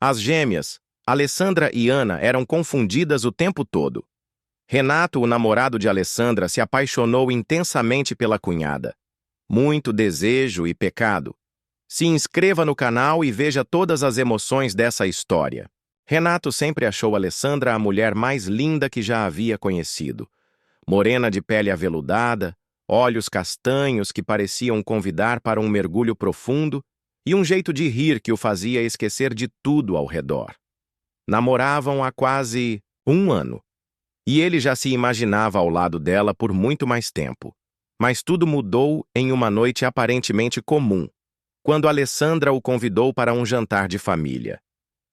As gêmeas, Alessandra e Ana, eram confundidas o tempo todo. Renato, o namorado de Alessandra, se apaixonou intensamente pela cunhada. Muito desejo e pecado. Se inscreva no canal e veja todas as emoções dessa história. Renato sempre achou Alessandra a mulher mais linda que já havia conhecido. Morena de pele aveludada, olhos castanhos que pareciam convidar para um mergulho profundo e um jeito de rir que o fazia esquecer de tudo ao redor. Namoravam há quase um ano. E ele já se imaginava ao lado dela por muito mais tempo. Mas tudo mudou em uma noite aparentemente comum, quando Alessandra o convidou para um jantar de família.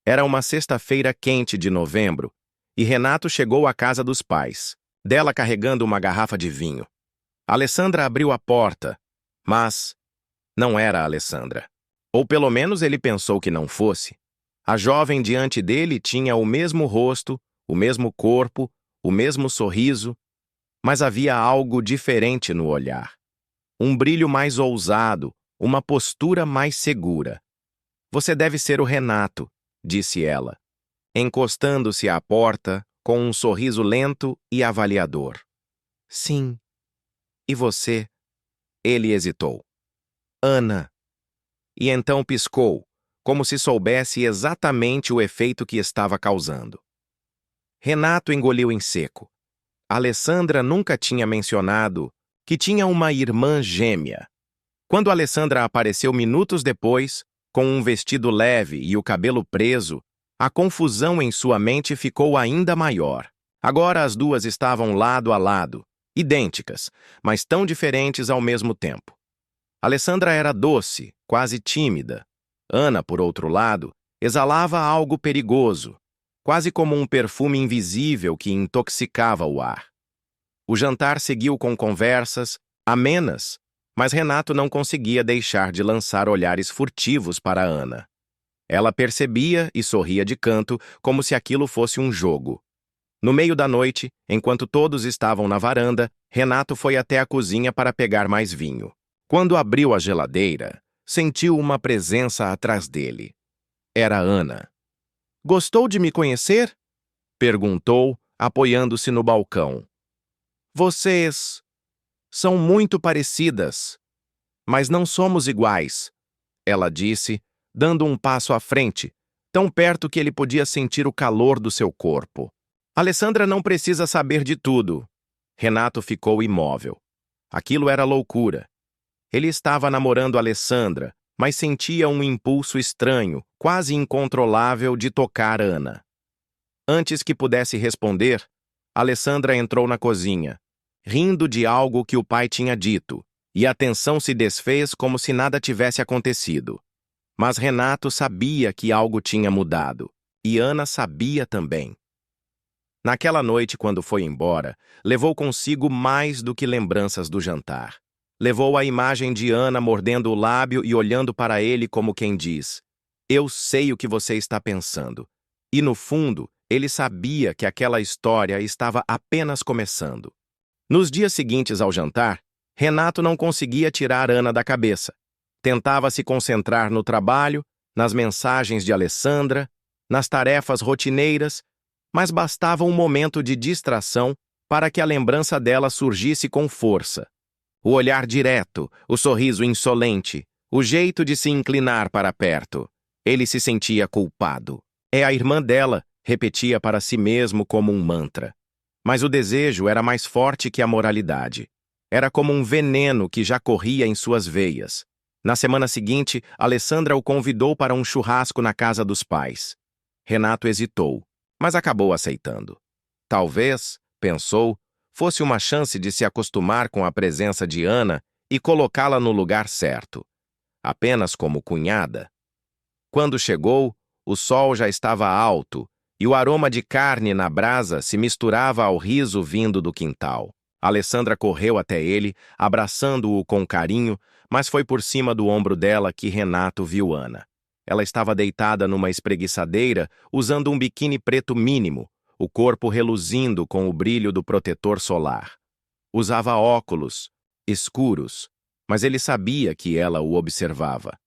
Era uma sexta-feira quente de novembro, e Renato chegou à casa dos pais, dela carregando uma garrafa de vinho. Alessandra abriu a porta, mas não era a Alessandra. Ou pelo menos ele pensou que não fosse. A jovem diante dele tinha o mesmo rosto, o mesmo corpo, o mesmo sorriso, mas havia algo diferente no olhar. Um brilho mais ousado, uma postura mais segura. "Você deve ser o Renato", disse ela, encostando-se à porta com um sorriso lento e avaliador. "Sim. E você?" Ele hesitou. "Ana." E então piscou, como se soubesse exatamente o efeito que estava causando. Renato engoliu em seco. Alessandra nunca tinha mencionado que tinha uma irmã gêmea. Quando Alessandra apareceu minutos depois, com um vestido leve e o cabelo preso, a confusão em sua mente ficou ainda maior. Agora as duas estavam lado a lado, idênticas, mas tão diferentes ao mesmo tempo. Alessandra era doce, quase tímida. Ana, por outro lado, exalava algo perigoso, quase como um perfume invisível que intoxicava o ar. O jantar seguiu com conversas amenas, mas Renato não conseguia deixar de lançar olhares furtivos para Ana. Ela percebia e sorria de canto, como se aquilo fosse um jogo. No meio da noite, enquanto todos estavam na varanda, Renato foi até a cozinha para pegar mais vinho. Quando abriu a geladeira, sentiu uma presença atrás dele. Era Ana. "Gostou de me conhecer?" perguntou, apoiando-se no balcão. "Vocês são muito parecidas, mas não somos iguais", ela disse, dando um passo à frente, tão perto que ele podia sentir o calor do seu corpo. "Alessandra não precisa saber de tudo." Renato ficou imóvel. Aquilo era loucura. Ele estava namorando Alessandra, mas sentia um impulso estranho, quase incontrolável, de tocar Ana. Antes que pudesse responder, Alessandra entrou na cozinha, rindo de algo que o pai tinha dito, e a tensão se desfez como se nada tivesse acontecido. Mas Renato sabia que algo tinha mudado, e Ana sabia também. Naquela noite, quando foi embora, levou consigo mais do que lembranças do jantar. Levou a imagem de Ana mordendo o lábio e olhando para ele como quem diz: "Eu sei o que você está pensando." E, no fundo, ele sabia que aquela história estava apenas começando. Nos dias seguintes ao jantar, Renato não conseguia tirar Ana da cabeça. Tentava se concentrar no trabalho, nas mensagens de Alessandra, nas tarefas rotineiras, mas bastava um momento de distração para que a lembrança dela surgisse com força. O olhar direto, o sorriso insolente, o jeito de se inclinar para perto. Ele se sentia culpado. "É a irmã dela", repetia para si mesmo como um mantra. Mas o desejo era mais forte que a moralidade. Era como um veneno que já corria em suas veias. Na semana seguinte, Alessandra o convidou para um churrasco na casa dos pais. Renato hesitou, mas acabou aceitando. Talvez, pensou, fosse uma chance de se acostumar com a presença de Ana e colocá-la no lugar certo. Apenas como cunhada. Quando chegou, o sol já estava alto e o aroma de carne na brasa se misturava ao riso vindo do quintal. Alessandra correu até ele, abraçando-o com carinho, mas foi por cima do ombro dela que Renato viu Ana. Ela estava deitada numa espreguiçadeira, usando um biquíni preto mínimo, o corpo reluzindo com o brilho do protetor solar. Usava óculos, escuros, mas ele sabia que ela o observava.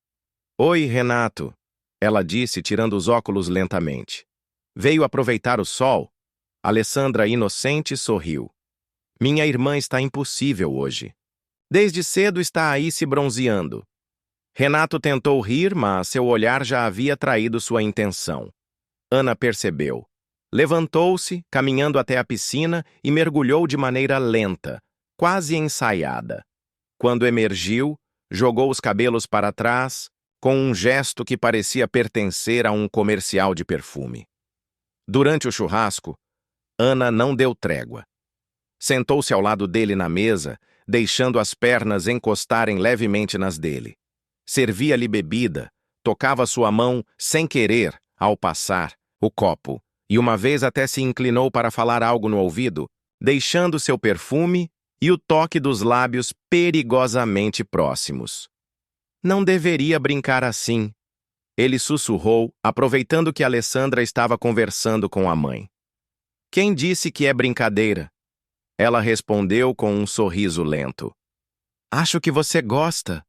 "Oi, Renato." ela disse, tirando os óculos lentamente. Veio aproveitar o sol? Alessandra, inocente, sorriu. Minha irmã está impossível hoje. Desde cedo está aí se bronzeando. Renato tentou rir, mas seu olhar já havia traído sua intenção. Ana percebeu. Levantou-se, caminhando até a piscina e mergulhou de maneira lenta, quase ensaiada. Quando emergiu, jogou os cabelos para trás, com um gesto que parecia pertencer a um comercial de perfume. Durante o churrasco, Ana não deu trégua. Sentou-se ao lado dele na mesa, deixando as pernas encostarem levemente nas dele. Servia-lhe bebida, tocava sua mão, sem querer, ao passar, o copo, e uma vez até se inclinou para falar algo no ouvido, deixando seu perfume e o toque dos lábios perigosamente próximos. Não deveria brincar assim, ele sussurrou, aproveitando que Alessandra estava conversando com a mãe. Quem disse que é brincadeira? Ela respondeu com um sorriso lento. Acho que você gosta.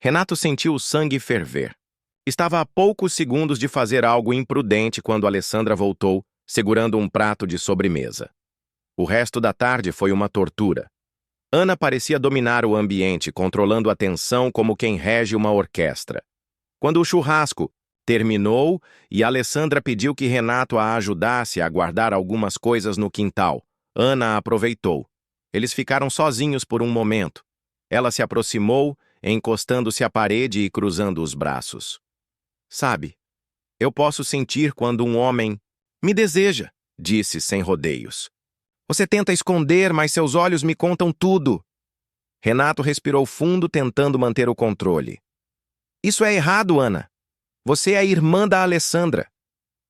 Renato sentiu o sangue ferver. Estava a poucos segundos de fazer algo imprudente quando Alessandra voltou, segurando um prato de sobremesa. O resto da tarde foi uma tortura. Ana parecia dominar o ambiente, controlando a tensão como quem rege uma orquestra. Quando o churrasco terminou e Alessandra pediu que Renato a ajudasse a guardar algumas coisas no quintal, Ana aproveitou. Eles ficaram sozinhos por um momento. Ela se aproximou, encostando-se à parede e cruzando os braços. Sabe, eu posso sentir quando um homem me deseja, disse sem rodeios. Você tenta esconder, mas seus olhos me contam tudo. Renato respirou fundo, tentando manter o controle. Isso é errado, Ana. Você é a irmã da Alessandra.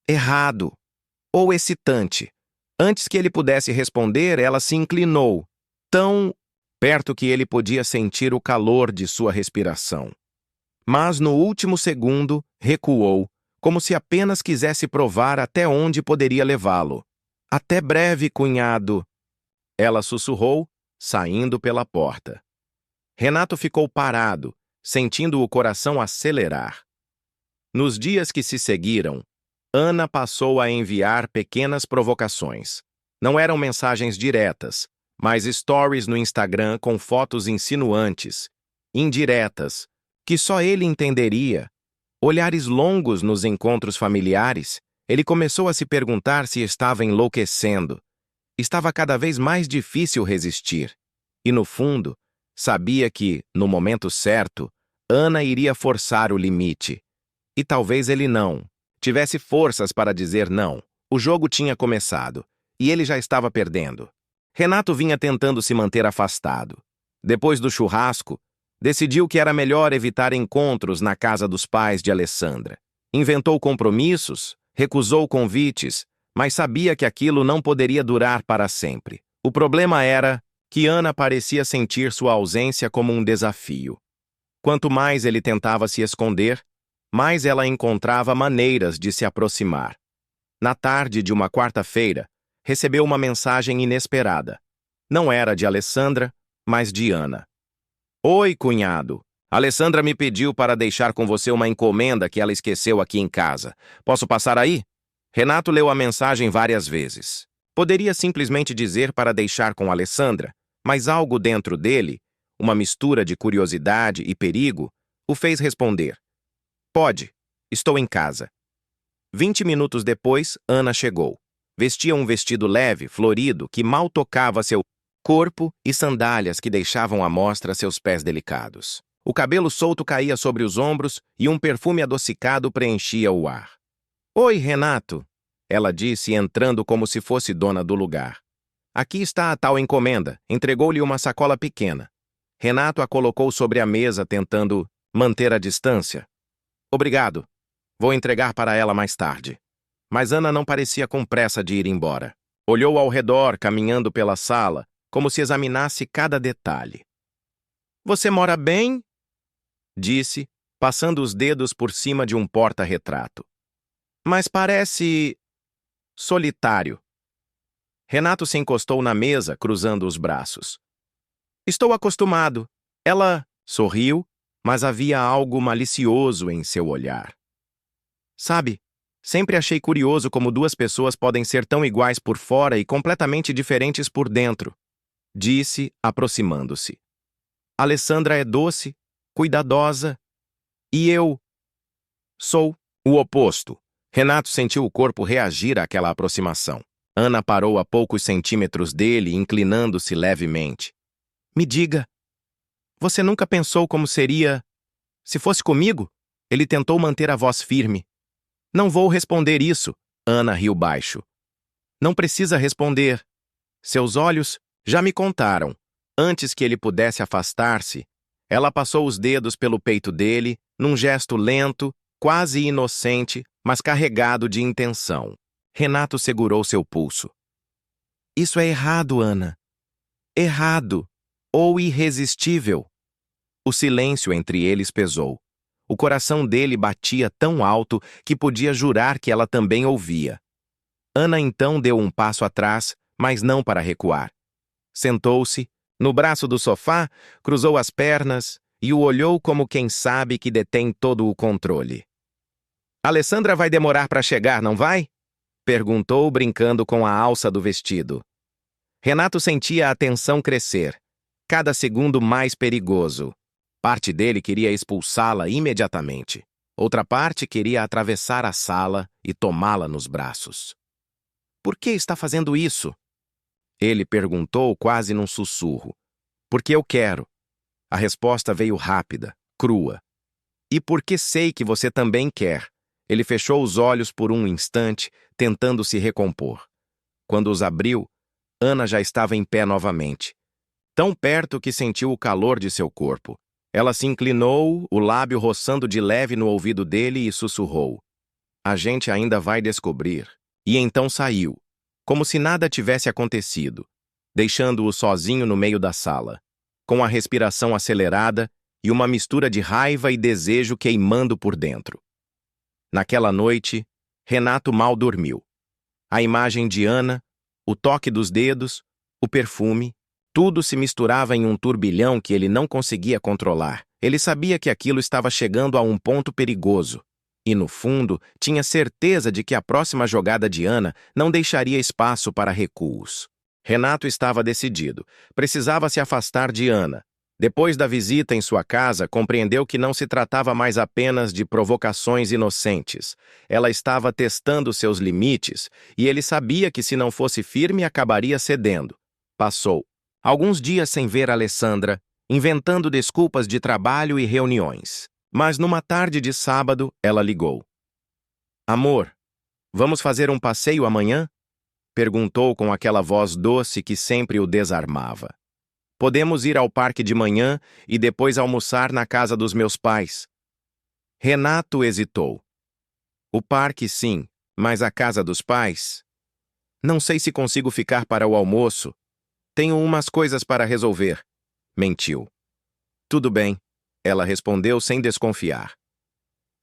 Errado. Ou excitante. Antes que ele pudesse responder, ela se inclinou, tão perto que ele podia sentir o calor de sua respiração. Mas no último segundo, recuou, como se apenas quisesse provar até onde poderia levá-lo. Até breve, cunhado. Ela sussurrou, saindo pela porta. Renato ficou parado, sentindo o coração acelerar. Nos dias que se seguiram, Ana passou a enviar pequenas provocações. Não eram mensagens diretas, mas stories no Instagram com fotos insinuantes, indiretas, que só ele entenderia. Olhares longos nos encontros familiares, ele começou a se perguntar se estava enlouquecendo. Estava cada vez mais difícil resistir. E, no fundo, sabia que, no momento certo, Ana iria forçar o limite. E talvez ele não tivesse forças para dizer não. O jogo tinha começado, e ele já estava perdendo. Renato vinha tentando se manter afastado. Depois do churrasco, decidiu que era melhor evitar encontros na casa dos pais de Alessandra. Inventou compromissos, recusou convites, mas sabia que aquilo não poderia durar para sempre. O problema era que Ana parecia sentir sua ausência como um desafio. Quanto mais ele tentava se esconder, mais ela encontrava maneiras de se aproximar. Na tarde de uma quarta-feira, recebeu uma mensagem inesperada. Não era de Alessandra, mas de Ana. Oi, cunhado. Alessandra me pediu para deixar com você uma encomenda que ela esqueceu aqui em casa. Posso passar aí? Renato leu a mensagem várias vezes. Poderia simplesmente dizer para deixar com Alessandra, mas algo dentro dele, uma mistura de curiosidade e perigo, o fez responder. Pode, estou em casa. 20 minutos depois, Ana chegou. Vestia um vestido leve, florido, que mal tocava seu corpo e sandálias que deixavam à mostra seus pés delicados. O cabelo solto caía sobre os ombros e um perfume adocicado preenchia o ar. Oi, Renato, ela disse, entrando como se fosse dona do lugar. Aqui está a tal encomenda. Entregou-lhe uma sacola pequena. Renato a colocou sobre a mesa, tentando manter a distância. Obrigado. Vou entregar para ela mais tarde. Mas Ana não parecia com pressa de ir embora. Olhou ao redor, caminhando pela sala, como se examinasse cada detalhe. Você mora bem? Disse, passando os dedos por cima de um porta-retrato. Mas parece solitário. Renato se encostou na mesa, cruzando os braços. Estou acostumado. Ela sorriu, mas havia algo malicioso em seu olhar. Sabe, sempre achei curioso como duas pessoas podem ser tão iguais por fora e completamente diferentes por dentro, disse, aproximando-se. Alessandra é doce, cuidadosa, e eu sou o oposto. Renato sentiu o corpo reagir àquela aproximação. Ana parou a poucos centímetros dele, inclinando-se levemente. Me diga, você nunca pensou como seria se fosse comigo? Ele tentou manter a voz firme. Não vou responder isso. Ana riu baixo. Não precisa responder. Seus olhos já me contaram. Antes que ele pudesse afastar-se, ela passou os dedos pelo peito dele, num gesto lento, quase inocente, mas carregado de intenção. Renato segurou seu pulso. Isso é errado, Ana. Errado. Ou irresistível. O silêncio entre eles pesou. O coração dele batia tão alto que podia jurar que ela também ouvia. Ana então deu um passo atrás, mas não para recuar. Sentou-se, no braço do sofá, cruzou as pernas e o olhou como quem sabe que detém todo o controle. Alessandra vai demorar para chegar, não vai? Perguntou, brincando com a alça do vestido. Renato sentia a tensão crescer, cada segundo mais perigoso. Parte dele queria expulsá-la imediatamente. Outra parte queria atravessar a sala e tomá-la nos braços. Por que está fazendo isso? Ele perguntou quase num sussurro. Porque eu quero. A resposta veio rápida, crua. E porque sei que você também quer. Ele fechou os olhos por um instante, tentando se recompor. Quando os abriu, Ana já estava em pé novamente. Tão perto que sentiu o calor de seu corpo. Ela se inclinou, o lábio roçando de leve no ouvido dele e sussurrou. A gente ainda vai descobrir. E então saiu, como se nada tivesse acontecido, deixando-o sozinho no meio da sala, com a respiração acelerada e uma mistura de raiva e desejo queimando por dentro. Naquela noite, Renato mal dormiu. A imagem de Ana, o toque dos dedos, o perfume, tudo se misturava em um turbilhão que ele não conseguia controlar. Ele sabia que aquilo estava chegando a um ponto perigoso. E, no fundo, tinha certeza de que a próxima jogada de Ana não deixaria espaço para recuos. Renato estava decidido. Precisava se afastar de Ana. Depois da visita em sua casa, compreendeu que não se tratava mais apenas de provocações inocentes. Ela estava testando seus limites, e ele sabia que se não fosse firme, acabaria cedendo. Passou alguns dias sem ver Alessandra, inventando desculpas de trabalho e reuniões. Mas numa tarde de sábado, ela ligou. Amor, vamos fazer um passeio amanhã? Perguntou com aquela voz doce que sempre o desarmava. Podemos ir ao parque de manhã e depois almoçar na casa dos meus pais. Renato hesitou. O parque, sim, mas a casa dos pais? Não sei se consigo ficar para o almoço. Tenho umas coisas para resolver. Mentiu. Tudo bem, ela respondeu sem desconfiar.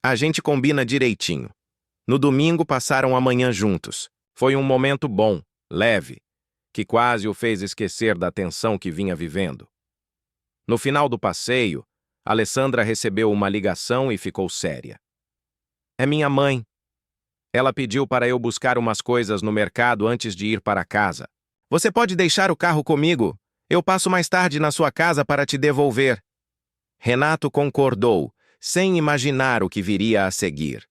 A gente combina direitinho. No domingo passaram a manhã juntos. Foi um momento bom, leve, que quase o fez esquecer da tensão que vinha vivendo. No final do passeio, Alessandra recebeu uma ligação e ficou séria. É minha mãe. Ela pediu para eu buscar umas coisas no mercado antes de ir para casa. Você pode deixar o carro comigo? Eu passo mais tarde na sua casa para te devolver. Renato concordou, sem imaginar o que viria a seguir.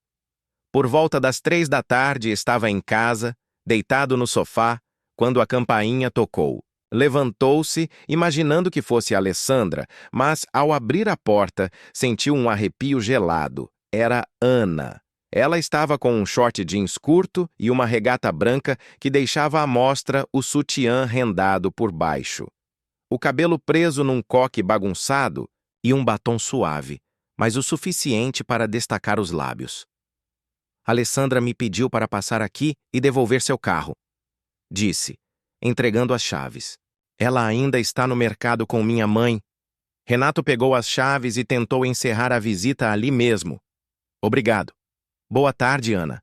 Por volta das 3 da tarde, estava em casa, deitado no sofá, quando a campainha tocou. Levantou-se, imaginando que fosse Alessandra, mas, ao abrir a porta, sentiu um arrepio gelado. Era Ana. Ela estava com um short jeans curto e uma regata branca que deixava à mostra o sutiã rendado por baixo. O cabelo preso num coque bagunçado e um batom suave, mas o suficiente para destacar os lábios. Alessandra me pediu para passar aqui e devolver seu carro, disse, entregando as chaves. Ela ainda está no mercado com minha mãe. Renato pegou as chaves e tentou encerrar a visita ali mesmo. Obrigado. Boa tarde, Ana.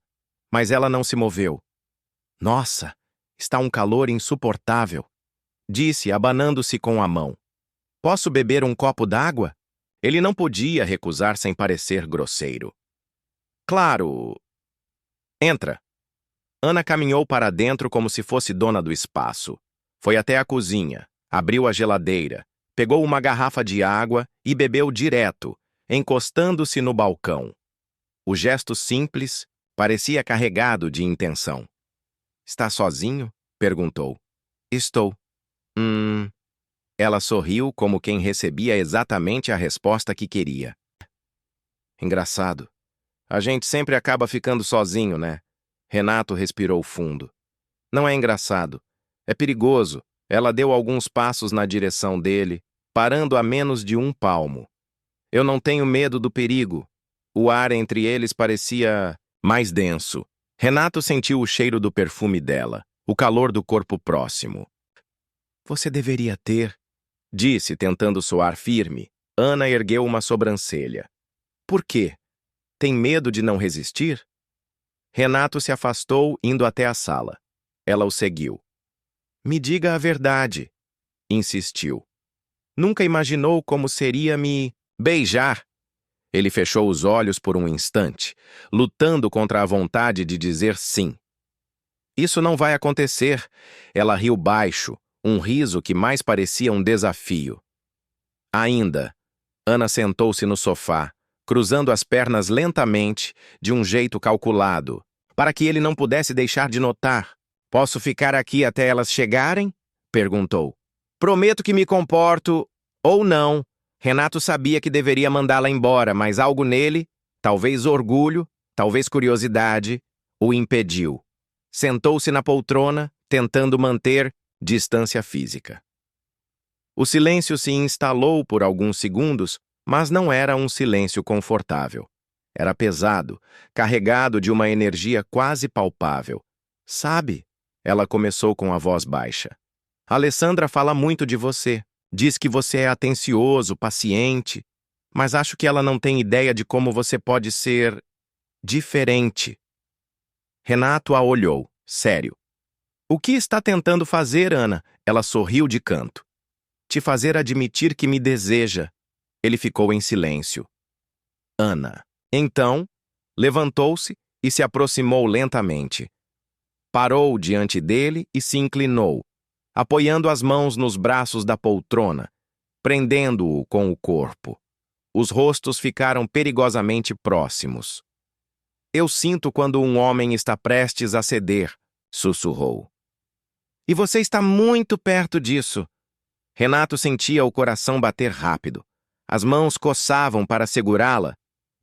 Mas ela não se moveu. Nossa, está um calor insuportável, disse, abanando-se com a mão. Posso beber um copo d'água? Ele não podia recusar sem parecer grosseiro. Claro, Entra. Ana caminhou para dentro como se fosse dona do espaço. Foi até a cozinha, abriu a geladeira, pegou uma garrafa de água e bebeu direto, encostando-se no balcão. O gesto simples parecia carregado de intenção. Está sozinho? Perguntou. Estou. Ela sorriu como quem recebia exatamente a resposta que queria. Engraçado. A gente sempre acaba ficando sozinho, né? Renato respirou fundo. Não é engraçado. É perigoso. Ela deu alguns passos na direção dele, parando a menos de 1 palmo. Eu não tenho medo do perigo. O ar entre eles parecia mais denso. Renato sentiu o cheiro do perfume dela, o calor do corpo próximo. Você deveria ter, disse, tentando soar firme. Ana ergueu uma sobrancelha. Por quê? Tem medo de não resistir? Renato se afastou, indo até a sala. Ela o seguiu. Me diga a verdade, insistiu. Nunca imaginou como seria me beijar? Ele fechou os olhos por um instante, lutando contra a vontade de dizer sim. Isso não vai acontecer. Ela riu baixo, um riso que mais parecia um desafio. Ainda. Ana sentou-se no sofá, cruzando as pernas lentamente, de um jeito calculado, para que ele não pudesse deixar de notar. Posso ficar aqui até elas chegarem? Perguntou. Prometo que me comporto, ou não. Renato sabia que deveria mandá-la embora, mas algo nele, talvez orgulho, talvez curiosidade, o impediu. Sentou-se na poltrona, tentando manter distância física. O silêncio se instalou por alguns segundos, mas não era um silêncio confortável. Era pesado, carregado de uma energia quase palpável. Sabe? Ela começou com a voz baixa. Alessandra fala muito de você. Diz que você é atencioso, paciente, mas acho que ela não tem ideia de como você pode ser diferente. Renato a olhou, sério. O que está tentando fazer, Ana? Ela sorriu de canto. Te fazer admitir que me deseja. Ele ficou em silêncio. Ana. Então, levantou-se e se aproximou lentamente. Parou diante dele e se inclinou, apoiando as mãos nos braços da poltrona, prendendo-o com o corpo. Os rostos ficaram perigosamente próximos. Eu sinto quando um homem está prestes a ceder, sussurrou. E você está muito perto disso. Renato sentia o coração bater rápido. As mãos coçavam para segurá-la,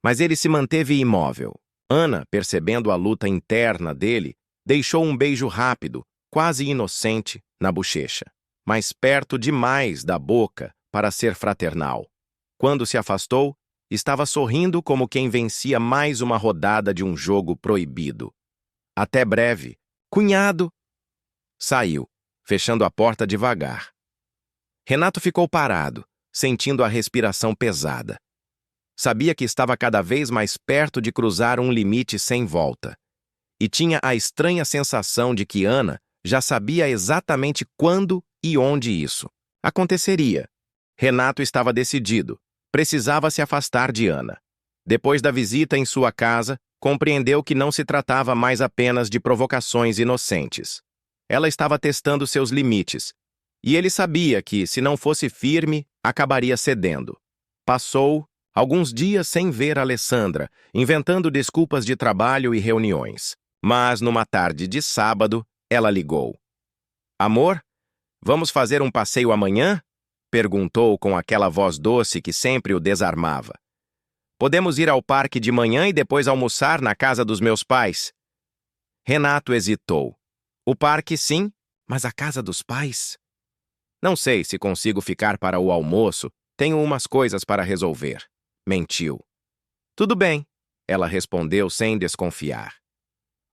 mas ele se manteve imóvel. Ana, percebendo a luta interna dele, deixou um beijo rápido, quase inocente, na bochecha, mas perto demais da boca para ser fraternal. Quando se afastou, estava sorrindo como quem vencia mais uma rodada de um jogo proibido. Até breve. Cunhado! Saiu, fechando a porta devagar. Renato ficou parado, sentindo a respiração pesada. Sabia que estava cada vez mais perto de cruzar um limite sem volta. E tinha a estranha sensação de que Ana já sabia exatamente quando e onde isso aconteceria. Renato estava decidido. Precisava se afastar de Ana. Depois da visita em sua casa, compreendeu que não se tratava mais apenas de provocações inocentes. Ela estava testando seus limites, e ele sabia que, se não fosse firme, acabaria cedendo. Passou alguns dias sem ver Alessandra, inventando desculpas de trabalho e reuniões. Mas, numa tarde de sábado, ela ligou. Amor, vamos fazer um passeio amanhã? Perguntou com aquela voz doce que sempre o desarmava. Podemos ir ao parque de manhã e depois almoçar na casa dos meus pais? Renato hesitou. O parque, sim, mas a casa dos pais? Não sei se consigo ficar para o almoço, tenho umas coisas para resolver. Mentiu. Tudo bem, ela respondeu sem desconfiar.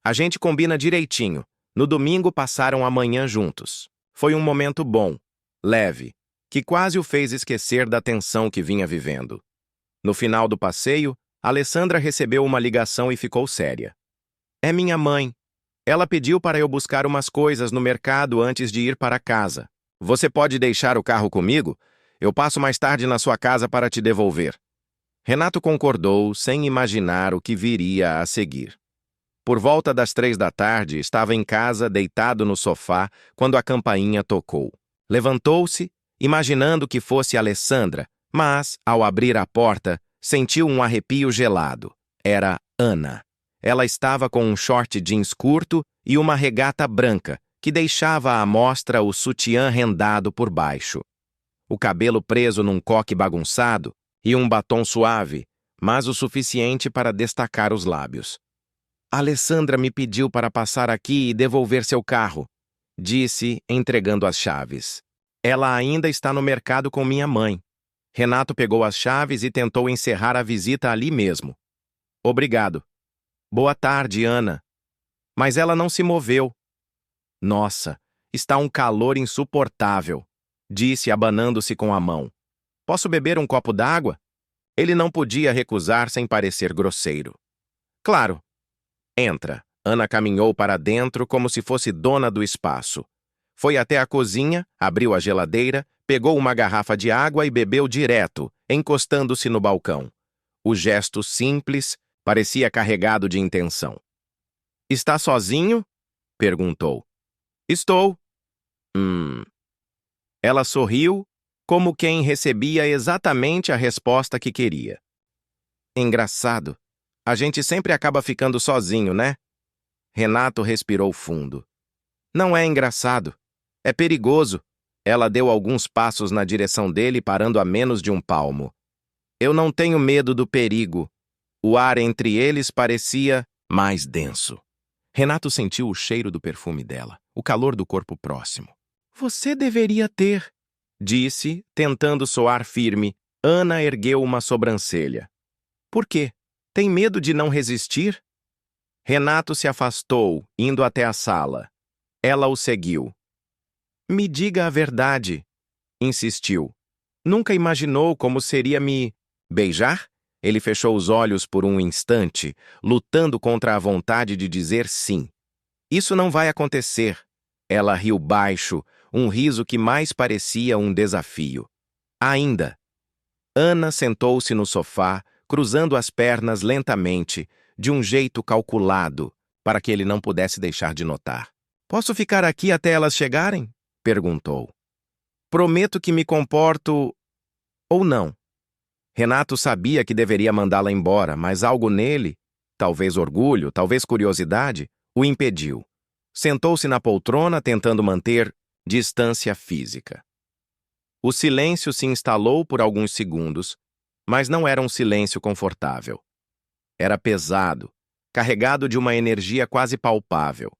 A gente combina direitinho. No domingo passaram a manhã juntos. Foi um momento bom, leve, que quase o fez esquecer da tensão que vinha vivendo. No final do passeio, Alessandra recebeu uma ligação e ficou séria. É minha mãe. Ela pediu para eu buscar umas coisas no mercado antes de ir para casa. Você pode deixar o carro comigo? Eu passo mais tarde na sua casa para te devolver. Renato concordou, sem imaginar o que viria a seguir. Por volta das 3 da tarde, estava em casa, deitado no sofá, quando a campainha tocou. Levantou-se, imaginando que fosse Alessandra, mas, ao abrir a porta, sentiu um arrepio gelado. Era Ana. Ela estava com um short jeans curto e uma regata branca, que deixava à mostra o sutiã rendado por baixo. O cabelo preso num coque bagunçado e um batom suave, mas o suficiente para destacar os lábios. Alessandra me pediu para passar aqui e devolver seu carro, disse, entregando as chaves. Ela ainda está no mercado com minha mãe. Renato pegou as chaves e tentou encerrar a visita ali mesmo. Obrigado. Boa tarde, Ana. Mas ela não se moveu. Nossa, está um calor insuportável, disse, abanando-se com a mão. Posso beber um copo d'água? Ele não podia recusar sem parecer grosseiro. Claro. Entra. Ana caminhou para dentro como se fosse dona do espaço. Foi até a cozinha, abriu a geladeira, pegou uma garrafa de água e bebeu direto, encostando-se no balcão. O gesto simples parecia carregado de intenção. Está sozinho? Perguntou. Estou. Ela sorriu, como quem recebia exatamente a resposta que queria. Engraçado. A gente sempre acaba ficando sozinho, né? Renato respirou fundo. Não é engraçado. É perigoso. Ela deu alguns passos na direção dele, parando a menos de um palmo. Eu não tenho medo do perigo. O ar entre eles parecia mais denso. Renato sentiu o cheiro do perfume dela, o calor do corpo próximo. Você deveria ter, disse, tentando soar firme. Ana ergueu uma sobrancelha. Por quê? Tem medo de não resistir? Renato se afastou, indo até a sala. Ela o seguiu. Me diga a verdade, insistiu. Nunca imaginou como seria me beijar? Ele fechou os olhos por um instante, lutando contra a vontade de dizer sim. Isso não vai acontecer. Ela riu baixo, um riso que mais parecia um desafio. Ainda. Ana sentou-se no sofá, cruzando as pernas lentamente, de um jeito calculado, para que ele não pudesse deixar de notar. Posso ficar aqui até elas chegarem? Perguntou. Prometo que me comporto... ou não. Renato sabia que deveria mandá-la embora, mas algo nele, talvez orgulho, talvez curiosidade, o impediu. Sentou-se na poltrona, tentando manter distância física. O silêncio se instalou por alguns segundos, mas não era um silêncio confortável. Era pesado, carregado de uma energia quase palpável.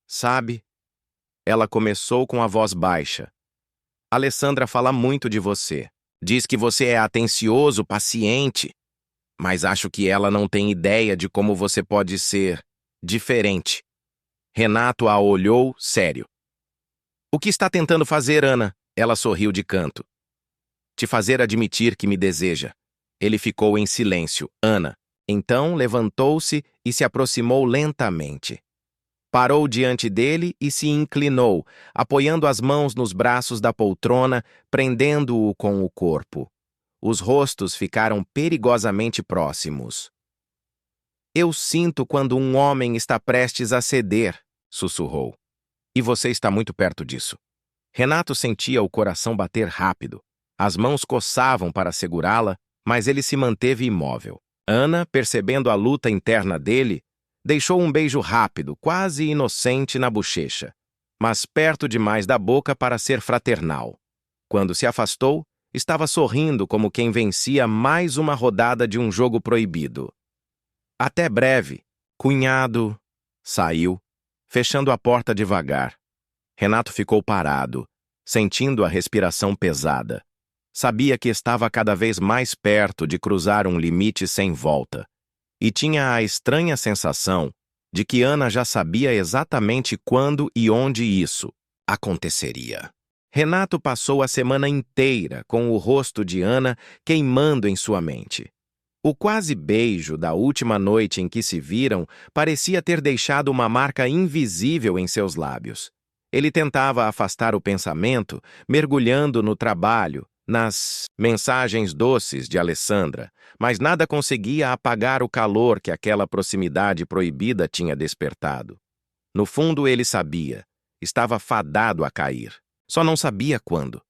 Sabe? Ela começou com a voz baixa. Alessandra fala muito de você. Diz que você é atencioso, paciente. Mas acho que ela não tem ideia de como você pode ser diferente. Renato a olhou sério. O que está tentando fazer, Ana? Ela sorriu de canto. Te fazer admitir que me deseja. Ele ficou em silêncio. Ana. Então levantou-se e se aproximou lentamente. Parou diante dele e se inclinou, apoiando as mãos nos braços da poltrona, prendendo-o com o corpo. Os rostos ficaram perigosamente próximos. Eu sinto quando um homem está prestes a ceder, sussurrou. E você está muito perto disso. Renato sentia o coração bater rápido. As mãos coçavam para segurá-la, mas ele se manteve imóvel. Ana, percebendo a luta interna dele, deixou um beijo rápido, quase inocente na bochecha, mas perto demais da boca para ser fraternal. Quando se afastou, estava sorrindo como quem vencia mais uma rodada de um jogo proibido. Até breve, cunhado. Saiu, fechando a porta devagar. Renato ficou parado, sentindo a respiração pesada. Sabia que estava cada vez mais perto de cruzar um limite sem volta. E tinha a estranha sensação de que Ana já sabia exatamente quando e onde isso aconteceria. Renato passou a semana inteira com o rosto de Ana queimando em sua mente. O quase beijo da última noite em que se viram parecia ter deixado uma marca invisível em seus lábios. Ele tentava afastar o pensamento, mergulhando no trabalho, nas mensagens doces de Alessandra, mas nada conseguia apagar o calor que aquela proximidade proibida tinha despertado. No fundo, ele sabia. Estava fadado a cair. Só não sabia quando.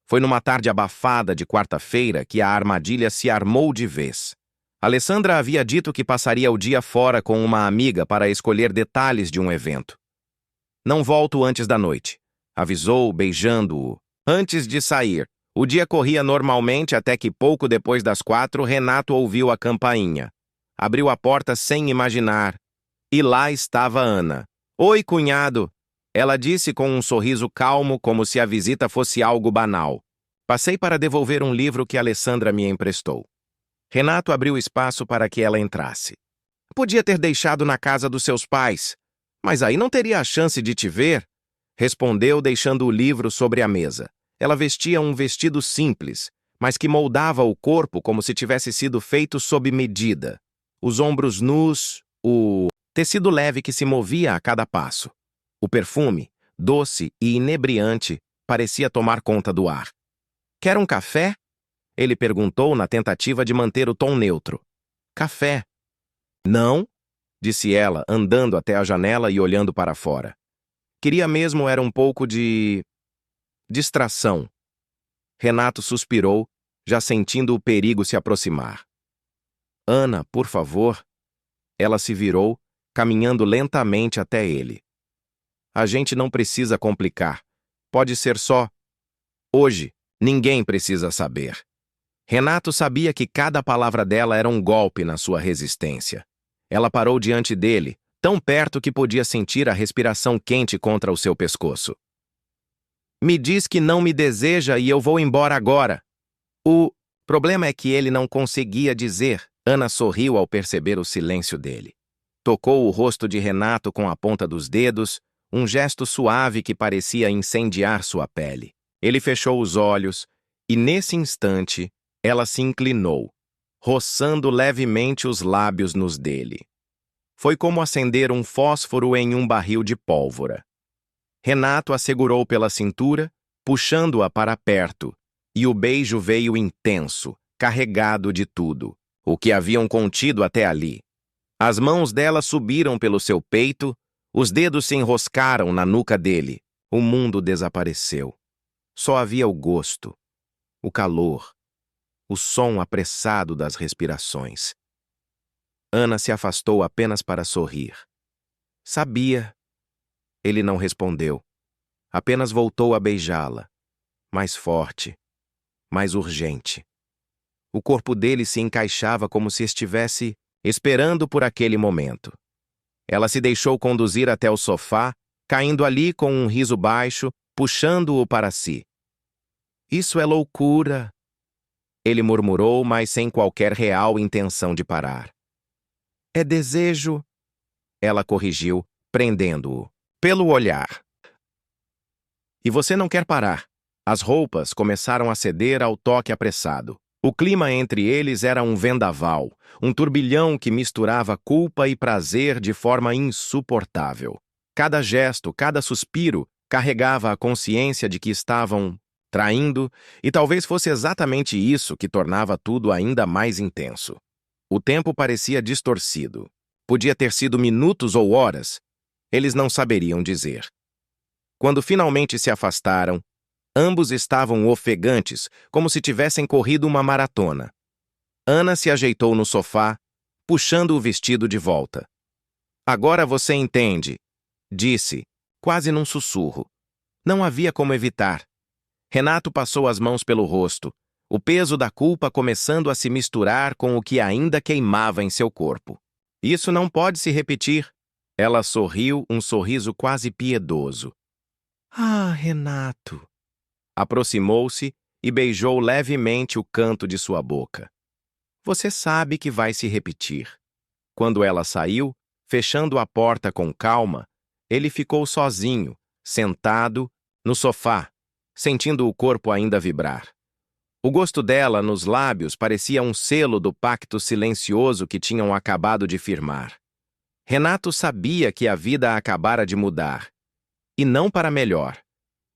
Foi numa tarde abafada de quarta-feira que a armadilha se armou de vez. Alessandra havia dito que passaria o dia fora com uma amiga para escolher detalhes de um evento. Não volto antes da noite, avisou, beijando-o. Antes de sair, o dia corria normalmente até que pouco depois das 4, Renato ouviu a campainha. Abriu a porta sem imaginar. E lá estava Ana. Oi, cunhado. Ela disse com um sorriso calmo, como se a visita fosse algo banal. Passei para devolver um livro que Alessandra me emprestou. Renato abriu espaço para que ela entrasse. Podia ter deixado na casa dos seus pais, mas aí não teria a chance de te ver, respondeu, deixando o livro sobre a mesa. Ela vestia um vestido simples, mas que moldava o corpo como se tivesse sido feito sob medida. Os ombros nus, o tecido leve que se movia a cada passo. O perfume, doce e inebriante, parecia tomar conta do ar. Quer um café? Ele perguntou na tentativa de manter o tom neutro. Café. Não, disse ela, andando até a janela e olhando para fora. Queria mesmo era um pouco de distração. Renato suspirou, já sentindo o perigo se aproximar. Ana, por favor. Ela se virou, caminhando lentamente até ele. A gente não precisa complicar. Pode ser só. Hoje, ninguém precisa saber. Renato sabia que cada palavra dela era um golpe na sua resistência. Ela parou diante dele, tão perto que podia sentir a respiração quente contra o seu pescoço. Me diz que não me deseja e eu vou embora agora. O problema é que ele não conseguia dizer. Ana sorriu ao perceber o silêncio dele. Tocou o rosto de Renato com a ponta dos dedos, um gesto suave que parecia incendiar sua pele. Ele fechou os olhos e, nesse instante, ela se inclinou, roçando levemente os lábios nos dele. Foi como acender um fósforo em um barril de pólvora. Renato a segurou pela cintura, puxando-a para perto, e o beijo veio intenso, carregado de tudo, o que haviam contido até ali. As mãos dela subiram pelo seu peito, os dedos se enroscaram na nuca dele. O mundo desapareceu. Só havia o gosto, o calor, o som apressado das respirações. Ana se afastou apenas para sorrir. Sabia. Ele não respondeu. Apenas voltou a beijá-la. Mais forte, mais urgente. O corpo dele se encaixava como se estivesse esperando por aquele momento. Ela se deixou conduzir até o sofá, caindo ali com um riso baixo, puxando-o para si. Isso é loucura. Ele murmurou, mas sem qualquer real intenção de parar. É desejo. Ela corrigiu, prendendo-o pelo olhar. E você não quer parar. As roupas começaram a ceder ao toque apressado. O clima entre eles era um vendaval, um turbilhão que misturava culpa e prazer de forma insuportável. Cada gesto, cada suspiro, carregava a consciência de que estavam traindo, e talvez fosse exatamente isso que tornava tudo ainda mais intenso. O tempo parecia distorcido. Podia ter sido minutos ou horas. Eles não saberiam dizer. Quando finalmente se afastaram, ambos estavam ofegantes, como se tivessem corrido uma maratona. Ana se ajeitou no sofá, puxando o vestido de volta. Agora você entende, disse, quase num sussurro. Não havia como evitar. Renato passou as mãos pelo rosto, o peso da culpa começando a se misturar com o que ainda queimava em seu corpo. Isso não pode se repetir. Ela sorriu, um sorriso quase piedoso. Ah, Renato! Aproximou-se e beijou levemente o canto de sua boca. Você sabe que vai se repetir. Quando ela saiu, fechando a porta com calma, ele ficou sozinho, sentado, no sofá, sentindo o corpo ainda vibrar. O gosto dela nos lábios parecia um selo do pacto silencioso que tinham acabado de firmar. Renato sabia que a vida acabara de mudar, e não para melhor,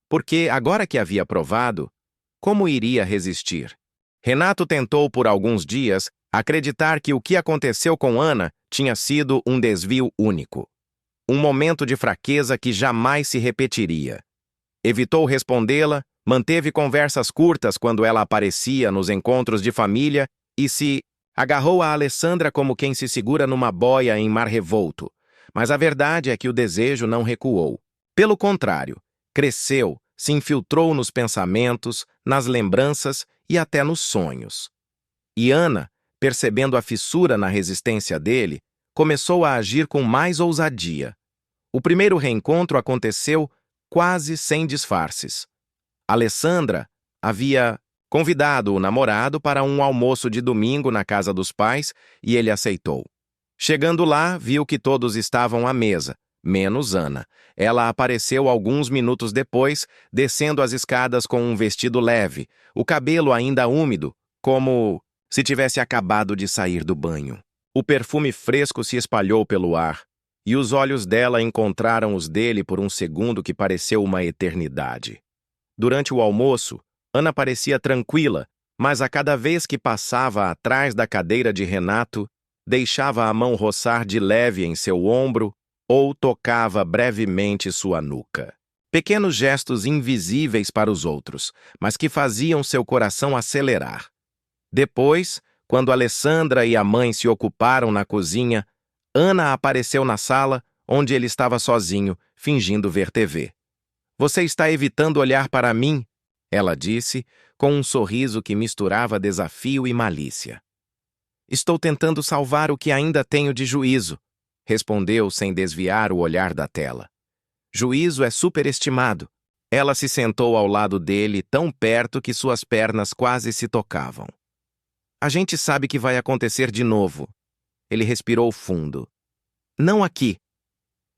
porque, agora que havia provado, Como iria resistir? Renato tentou por alguns dias acreditar que o que aconteceu com Ana tinha sido um desvio único. Um momento de fraqueza que jamais se repetiria. Evitou respondê-la, manteve conversas curtas quando ela aparecia nos encontros de família e se agarrou a Alessandra como quem se segura numa boia em mar revolto. Mas a verdade é que o desejo não recuou. Pelo contrário, cresceu, se infiltrou nos pensamentos, nas lembranças e até nos sonhos. E Ana, percebendo a fissura na resistência dele, começou a agir com mais ousadia. O primeiro reencontro aconteceu quase sem disfarces. Alessandra havia convidado o namorado para um almoço de domingo na casa dos pais e ele aceitou. Chegando lá, viu que todos estavam à mesa, menos Ana. Ela apareceu alguns minutos depois, descendo as escadas com um vestido leve, o cabelo ainda úmido, como se tivesse acabado de sair do banho. O perfume fresco se espalhou pelo ar, e os olhos dela encontraram os dele por um segundo que pareceu uma eternidade. Durante o almoço, Ana parecia tranquila, mas a cada vez que passava atrás da cadeira de Renato, deixava a mão roçar de leve em seu ombro ou tocava brevemente sua nuca. Pequenos gestos invisíveis para os outros, mas que faziam seu coração acelerar. Depois, quando Alessandra e a mãe se ocuparam na cozinha, Ana apareceu na sala, onde ele estava sozinho, fingindo ver TV. "Você está evitando olhar para mim?" ela disse, com um sorriso que misturava desafio e malícia. "Estou tentando salvar o que ainda tenho de juízo", respondeu sem desviar o olhar da tela. "Juízo é superestimado." Ela se sentou ao lado dele, tão perto que suas pernas quase se tocavam. "A gente sabe que vai acontecer de novo." Ele respirou fundo. "Não aqui."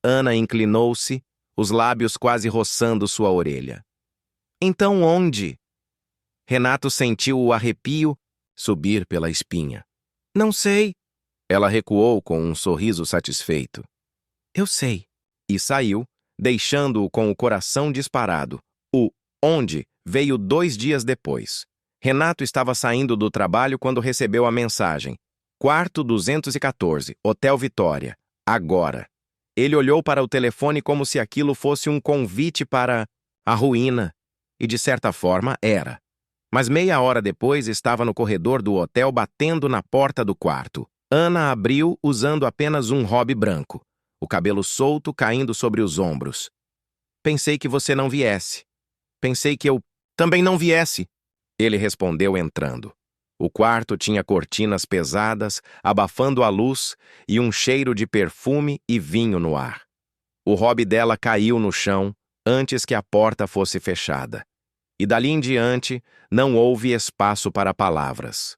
Ana inclinou-se, os lábios quase roçando sua orelha. "Então onde?" Renato sentiu o arrepio subir pela espinha. "Não sei." Ela recuou com um sorriso satisfeito. "Eu sei." E saiu, deixando-o com o coração disparado. O "onde" veio 2 dias depois. Renato estava saindo do trabalho quando recebeu a mensagem. Quarto 214, Hotel Vitória. Agora. Ele olhou para o telefone como se aquilo fosse um convite para a ruína. E de certa forma era. Mas meia hora depois estava no corredor do hotel batendo na porta do quarto. Ana abriu usando apenas um robe branco, o cabelo solto caindo sobre os ombros. "Pensei que você não viesse. Pensei que eu também não viesse." Ele respondeu entrando. O quarto tinha cortinas pesadas, abafando a luz e um cheiro de perfume e vinho no ar. O robe dela caiu no chão antes que a porta fosse fechada. E dali em diante, não houve espaço para palavras.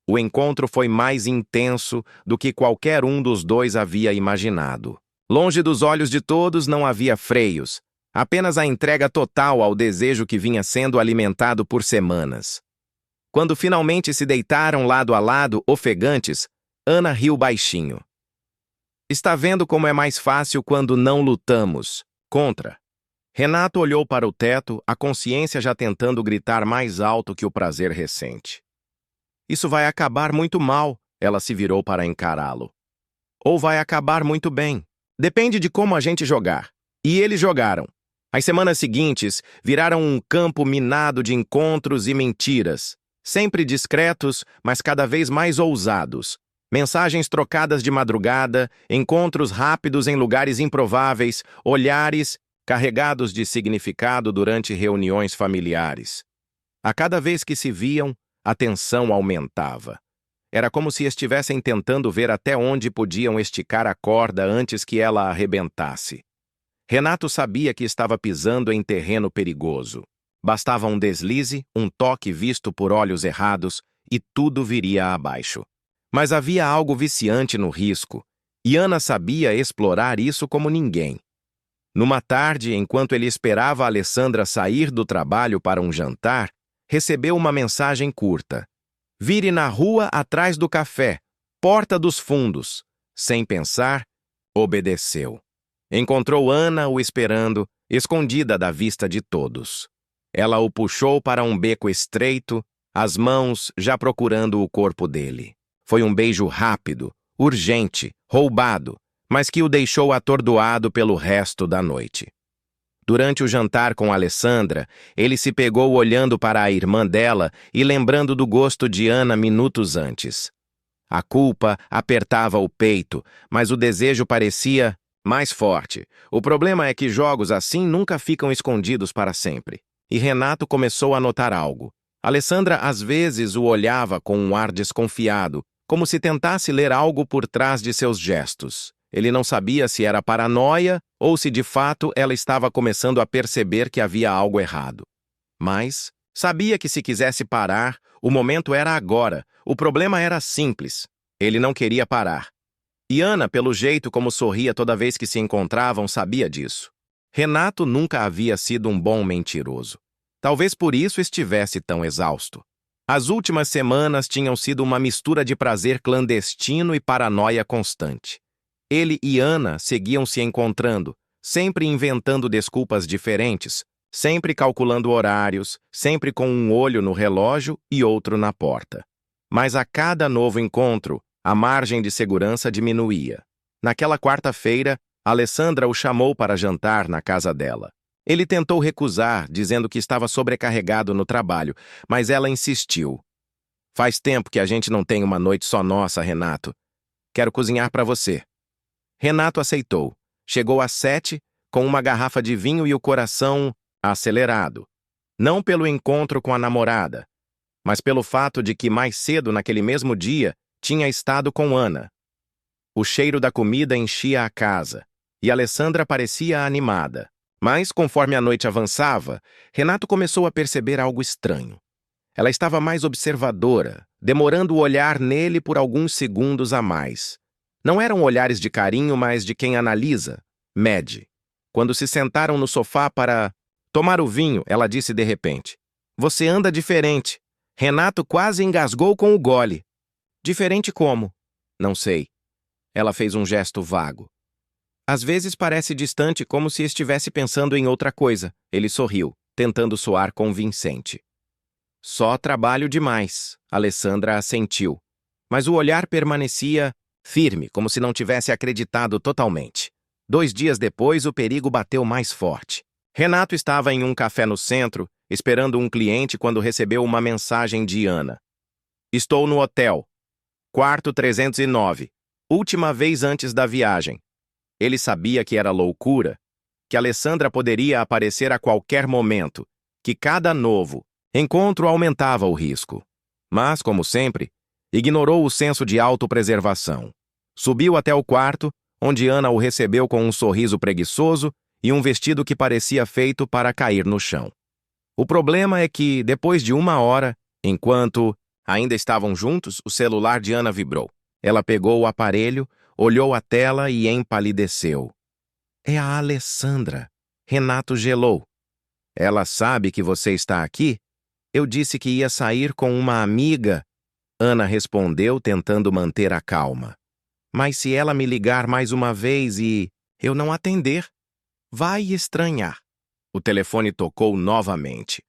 O encontro foi mais intenso do que qualquer um dos dois havia imaginado. Longe dos olhos de todos não havia freios, apenas a entrega total ao desejo que vinha sendo alimentado por semanas. Quando finalmente se deitaram lado a lado, ofegantes, Ana riu baixinho. "Está vendo como é mais fácil quando não lutamos contra?" Renato olhou para o teto, a consciência já tentando gritar mais alto que o prazer recente. "Isso vai acabar muito mal." Ela se virou para encará-lo. "Ou vai acabar muito bem. Depende de como a gente jogar." E eles jogaram. As semanas seguintes viraram um campo minado de encontros e mentiras. Sempre discretos, mas cada vez mais ousados. Mensagens trocadas de madrugada, encontros rápidos em lugares improváveis, olhares carregados de significado durante reuniões familiares. A cada vez que se viam, a tensão aumentava. Era como se estivessem tentando ver até onde podiam esticar a corda antes que ela arrebentasse. Renato sabia que estava pisando em terreno perigoso. Bastava um deslize, um toque visto por olhos errados, e tudo viria abaixo. Mas havia algo viciante no risco, e Ana sabia explorar isso como ninguém. Numa tarde, enquanto ele esperava a Alessandra sair do trabalho para um jantar, recebeu uma mensagem curta. "Vire na rua atrás do café, porta dos fundos." Sem pensar, obedeceu. Encontrou Ana o esperando, escondida da vista de todos. Ela o puxou para um beco estreito, as mãos já procurando o corpo dele. Foi um beijo rápido, urgente, roubado, mas que o deixou atordoado pelo resto da noite. Durante o jantar com Alessandra, ele se pegou olhando para a irmã dela e lembrando do gosto de Ana minutos antes. A culpa apertava o peito, mas o desejo parecia mais forte. O problema é que jogos assim nunca ficam escondidos para sempre. E Renato começou a notar algo. Alessandra às vezes o olhava com um ar desconfiado, como se tentasse ler algo por trás de seus gestos. Ele não sabia se era paranoia ou se de fato ela estava começando a perceber que havia algo errado. Mas sabia que se quisesse parar, o momento era agora. O problema era simples. Ele não queria parar. E Ana, pelo jeito como sorria toda vez que se encontravam, sabia disso. Renato nunca havia sido um bom mentiroso. Talvez por isso estivesse tão exausto. As últimas semanas tinham sido uma mistura de prazer clandestino e paranoia constante. Ele e Ana seguiam se encontrando, sempre inventando desculpas diferentes, sempre calculando horários, sempre com um olho no relógio e outro na porta. Mas a cada novo encontro, a margem de segurança diminuía. Naquela quarta-feira, Alessandra o chamou para jantar na casa dela. Ele tentou recusar, dizendo que estava sobrecarregado no trabalho, mas ela insistiu. Faz tempo que a gente não tem uma noite só nossa, Renato. Quero cozinhar para você. Renato aceitou. Chegou às 7, com uma garrafa de vinho e o coração acelerado. Não pelo encontro com a namorada, mas pelo fato de que mais cedo naquele mesmo dia tinha estado com Ana. O cheiro da comida enchia a casa, e Alessandra parecia animada. Mas, conforme a noite avançava, Renato começou a perceber algo estranho. Ela estava mais observadora, demorando o olhar nele por alguns segundos a mais. Não eram olhares de carinho, mas de quem analisa, mede. Quando se sentaram no sofá para tomar o vinho, ela disse de repente: "Você anda diferente." Renato quase engasgou com o gole. Diferente como? Não sei. Ela fez um gesto vago. Às vezes parece distante, como se estivesse pensando em outra coisa. Ele sorriu, tentando soar convincente. Só trabalho demais, Alessandra assentiu. Mas o olhar permanecia firme, como se não tivesse acreditado totalmente. 2 dias depois, o perigo bateu mais forte. Renato estava em um café no centro, esperando um cliente quando recebeu uma mensagem de Ana. Estou no hotel. Quarto 309. Última vez antes da viagem. Ele sabia que era loucura, que Alessandra poderia aparecer a qualquer momento, que cada novo encontro aumentava o risco. Mas, como sempre, ignorou o senso de autopreservação. Subiu até o quarto, onde Ana o recebeu com um sorriso preguiçoso e um vestido que parecia feito para cair no chão. O problema é que, depois de 1 hora, enquanto ainda estavam juntos, o celular de Ana vibrou. Ela pegou o aparelho, olhou a tela e empalideceu. É a Alessandra. Renato gelou. Ela sabe que você está aqui? Eu disse que ia sair com uma amiga. Ana respondeu, tentando manter a calma. Mas se ela me ligar mais uma vez e eu não atender, vai estranhar. O telefone tocou novamente.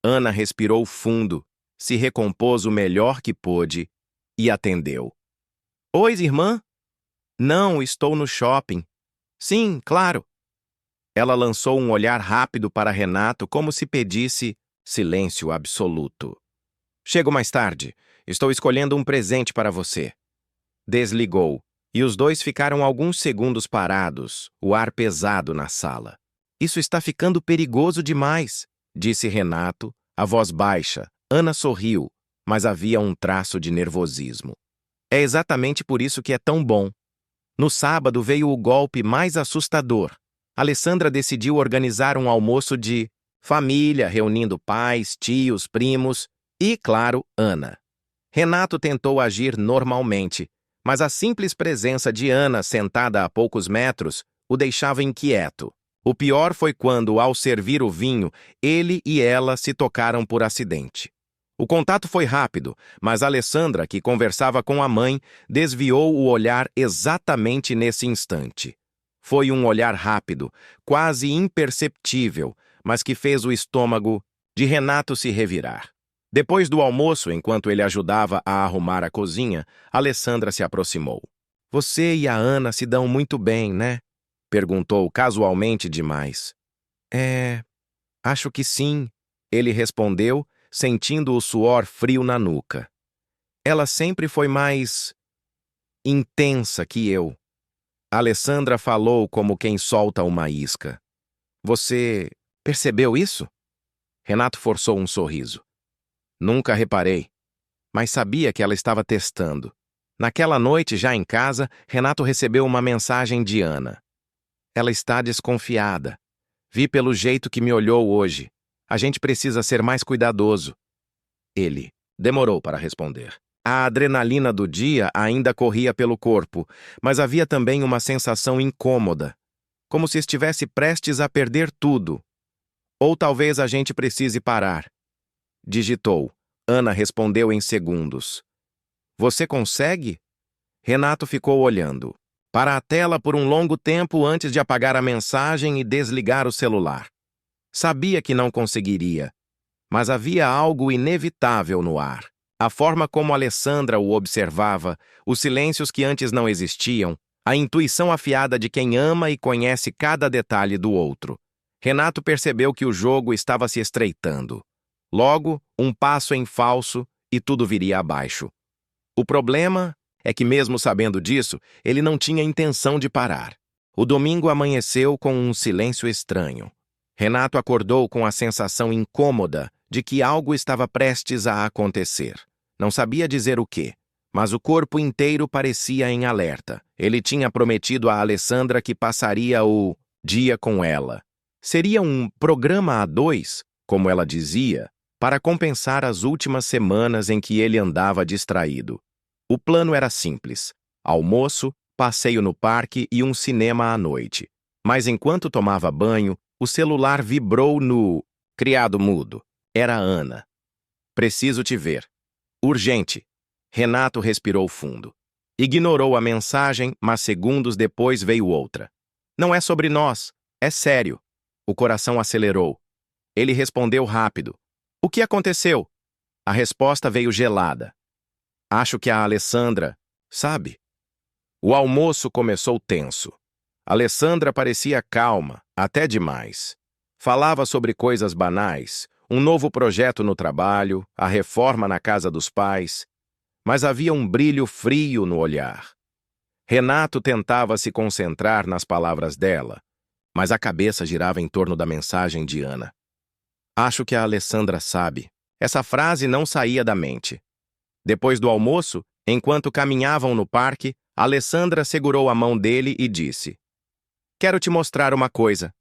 Ana respirou fundo, se recompôs o melhor que pôde e atendeu. Oi, irmã? Não, estou no shopping. Sim, claro. Ela lançou um olhar rápido para Renato, como se pedisse silêncio absoluto. Chego mais tarde. Estou escolhendo um presente para você. Desligou, e os dois ficaram alguns segundos parados, o ar pesado na sala. Isso está ficando perigoso demais, disse Renato, a voz baixa. Ana sorriu, mas havia um traço de nervosismo. É exatamente por isso que é tão bom. No sábado veio o golpe mais assustador. Alessandra decidiu organizar um almoço de família, reunindo pais, tios, primos e, claro, Ana. Renato tentou agir normalmente, mas a simples presença de Ana sentada a poucos metros o deixava inquieto. O pior foi quando, ao servir o vinho, ele e ela se tocaram por acidente. O contato foi rápido, mas Alessandra, que conversava com a mãe, desviou o olhar exatamente nesse instante. Foi um olhar rápido, quase imperceptível, mas que fez o estômago de Renato se revirar. Depois do almoço, enquanto ele ajudava a arrumar a cozinha, Alessandra se aproximou. Você e a Ana se dão muito bem, né? Perguntou casualmente demais. Acho que sim, ele respondeu, sentindo o suor frio na nuca. Ela sempre foi mais intensa que eu. Alessandra falou como quem solta uma isca. Você percebeu isso? Renato forçou um sorriso. Nunca reparei, mas sabia que ela estava testando. Naquela noite, já em casa, Renato recebeu uma mensagem de Ana. Ela está desconfiada. Vi pelo jeito que me olhou hoje. A gente precisa ser mais cuidadoso. Ele demorou para responder. A adrenalina do dia ainda corria pelo corpo, mas havia também uma sensação incômoda, como se estivesse prestes a perder tudo. Ou talvez a gente precise parar. Digitou. Ana respondeu em segundos. Você consegue? Renato ficou olhando para a tela por um longo tempo antes de apagar a mensagem e desligar o celular. Sabia que não conseguiria, mas havia algo inevitável no ar. A forma como Alessandra o observava, os silêncios que antes não existiam, a intuição afiada de quem ama e conhece cada detalhe do outro. Renato percebeu que o jogo estava se estreitando. Logo, um passo em falso e tudo viria abaixo. O problema é que, mesmo sabendo disso, ele não tinha intenção de parar. O domingo amanheceu com um silêncio estranho. Renato acordou com a sensação incômoda de que algo estava prestes a acontecer. Não sabia dizer o quê, mas o corpo inteiro parecia em alerta. Ele tinha prometido a Alessandra que passaria o dia com ela. Seria um programa a dois, como ela dizia, para compensar as últimas semanas em que ele andava distraído. O plano era simples: almoço, passeio no parque e um cinema à noite. Mas enquanto tomava banho, o celular vibrou no criado mudo. Era Ana. Preciso te ver. Urgente. Renato respirou fundo. Ignorou a mensagem, mas segundos depois veio outra. Não é sobre nós. É sério. O coração acelerou. Ele respondeu rápido. O que aconteceu? A resposta veio gelada. Acho que a Alessandra, sabe? O almoço começou tenso. Alessandra parecia calma, até demais. Falava sobre coisas banais, um novo projeto no trabalho, a reforma na casa dos pais, mas havia um brilho frio no olhar. Renato tentava se concentrar nas palavras dela, mas a cabeça girava em torno da mensagem de Ana. Acho que a Alessandra sabe. Essa frase não saía da mente. Depois do almoço, enquanto caminhavam no parque, Alessandra segurou a mão dele e disse: Quero te mostrar uma coisa.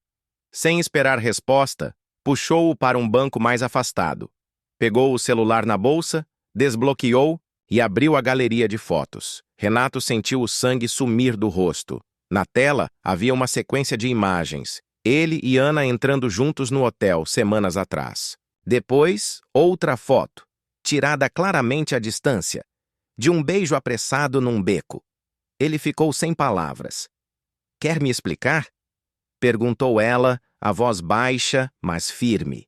Sem esperar resposta, puxou-o para um banco mais afastado. Pegou o celular na bolsa, desbloqueou e abriu a galeria de fotos. Renato sentiu o sangue sumir do rosto. Na tela, havia uma sequência de imagens. Ele e Ana entrando juntos no hotel semanas atrás. Depois, outra foto, tirada claramente à distância, de um beijo apressado num beco. Ele ficou sem palavras. Quer me explicar? Perguntou ela, a voz baixa, mas firme.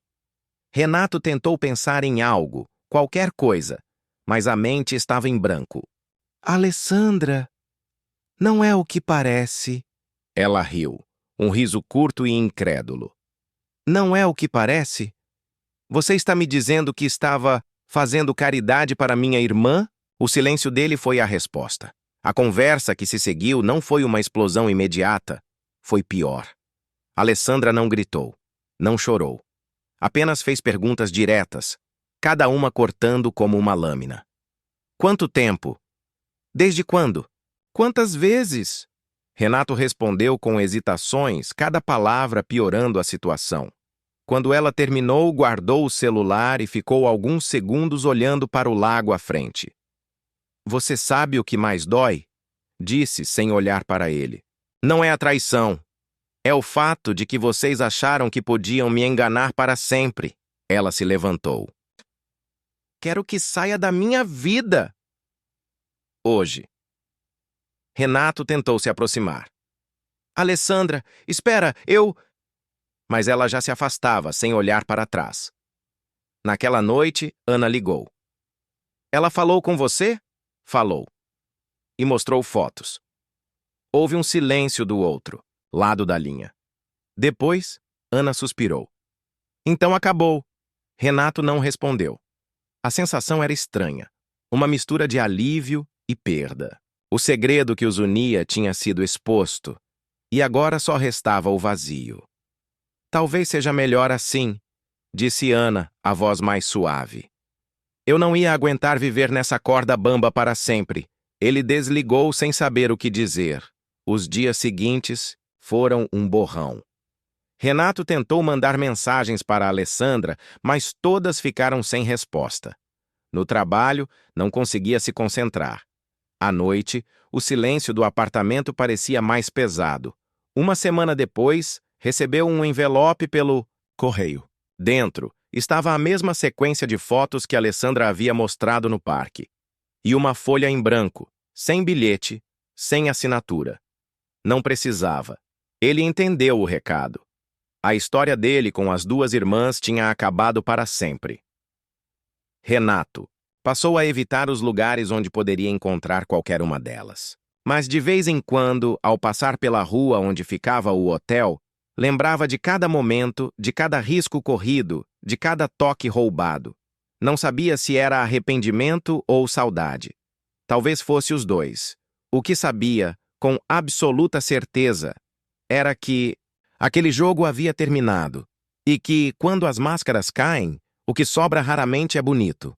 Renato tentou pensar em algo, qualquer coisa, mas a mente estava em branco. Alessandra, não é o que parece. Ela riu, um riso curto e incrédulo. Não é o que parece? Você está me dizendo que estava fazendo caridade para minha irmã? O silêncio dele foi a resposta. A conversa que se seguiu não foi uma explosão imediata, foi pior. Alessandra não gritou, não chorou. Apenas fez perguntas diretas, cada uma cortando como uma lâmina. Quanto tempo? Desde quando? Quantas vezes? Renato respondeu com hesitações, cada palavra piorando a situação. Quando ela terminou, guardou o celular e ficou alguns segundos olhando para o lago à frente. Você sabe o que mais dói? Disse, sem olhar para ele. Não é a traição. É o fato de que vocês acharam que podiam me enganar para sempre. Ela se levantou. Quero que saia da minha vida. Hoje. Renato tentou se aproximar. Alessandra, espera, eu... Mas ela já se afastava, sem olhar para trás. Naquela noite, Ana ligou. Ela falou com você? Falou. E mostrou fotos. Houve um silêncio do outro lado da linha. Depois, Ana suspirou. Então acabou. Renato não respondeu. A sensação era estranha. Uma mistura de alívio e perda. O segredo que os unia tinha sido exposto, e agora só restava o vazio. Talvez seja melhor assim, disse Ana, a voz mais suave. Eu não ia aguentar viver nessa corda bamba para sempre. Ele desligou sem saber o que dizer. Os dias seguintes foram um borrão. Renato tentou mandar mensagens para Alessandra, mas todas ficaram sem resposta. No trabalho, não conseguia se concentrar. À noite, o silêncio do apartamento parecia mais pesado. Uma semana depois, recebeu um envelope pelo correio. Dentro, estava a mesma sequência de fotos que Alessandra havia mostrado no parque. E uma folha em branco, sem bilhete, sem assinatura. Não precisava. Ele entendeu o recado. A história dele com as duas irmãs tinha acabado para sempre. Renato passou a evitar os lugares onde poderia encontrar qualquer uma delas. Mas de vez em quando, ao passar pela rua onde ficava o hotel, lembrava de cada momento, de cada risco corrido, de cada toque roubado. Não sabia se era arrependimento ou saudade. Talvez fosse os dois. O que sabia, com absoluta certeza, era que aquele jogo havia terminado e que, quando as máscaras caem, o que sobra raramente é bonito.